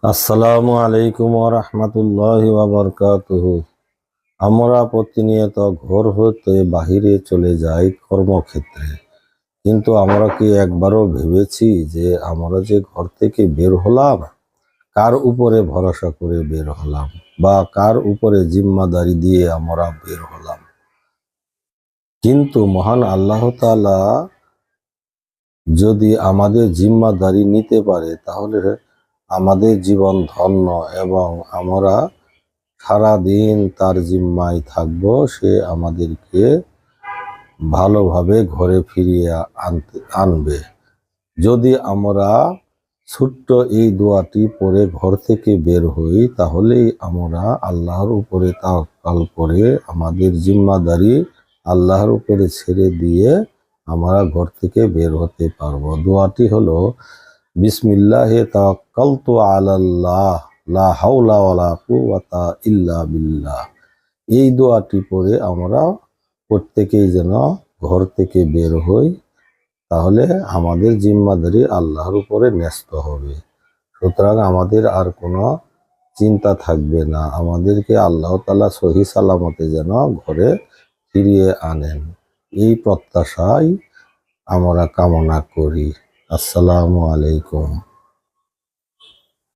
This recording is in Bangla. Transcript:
আসসালামু আলাইকুম ওয়া রাহমাতুল্লাহি ওয়া বারাকাতুহু। আমরা প্রতিনিয়ত ঘর হতে বাহিরে চলে যাই কর্মক্ষেত্রে, কিন্তু আমরা কি একবারও ভেবেছি যে আমরা যে ঘর থেকে বের হলাম, কার উপরে ভরসা করে বের হলাম বা কার উপরে জিম্মাদারি দিয়ে আমরা বের হলাম? কিন্তু মহান আল্লাহ তাআলা যদি আমাদের জিম্মাদারি নিতে পারে, তাহলে আমাদের জীবন ধন্য এবং আমরা সারাদিন তার জিম্মায় থাকবো। সে আমাদেরকে ভালোভাবে ঘরে ফিরিয়ে আনবে। যদি আমরা ছোট্ট এই দোয়াটি পড়ে ঘর থেকে বের হই, তাহলেই আমরা আল্লাহর উপরে তাওয়াক্কাল করে আমাদের জিম্মাদারি আল্লাহর উপরে ছেড়ে দিয়ে আমরা ঘর থেকে বের হতে পারবো। দোয়াটি হলো, বিসমিল্লাহে তাওয়াক্কালতু আলাল্লাহ লা হাওলা ওয়ালা কুওয়াতা ইল্লা বিল্লাহ। এই দোয়াটি পড়ে আমরা প্রত্যেকেই যেন ঘর থেকে বের হই, তাহলে আমাদের জিম্মাদারি আল্লাহর উপরে ন্যস্ত হবে। সুতরাং আমাদের আর কোনো চিন্তা থাকবে না। আমাদেরকে আল্লাহ তাআলা সহি সালামতে যেন ঘরে ফিরিয়ে আনেন, এই প্রত্যাশাই আমরা কামনা করি। আসসালামু আলাইকুম।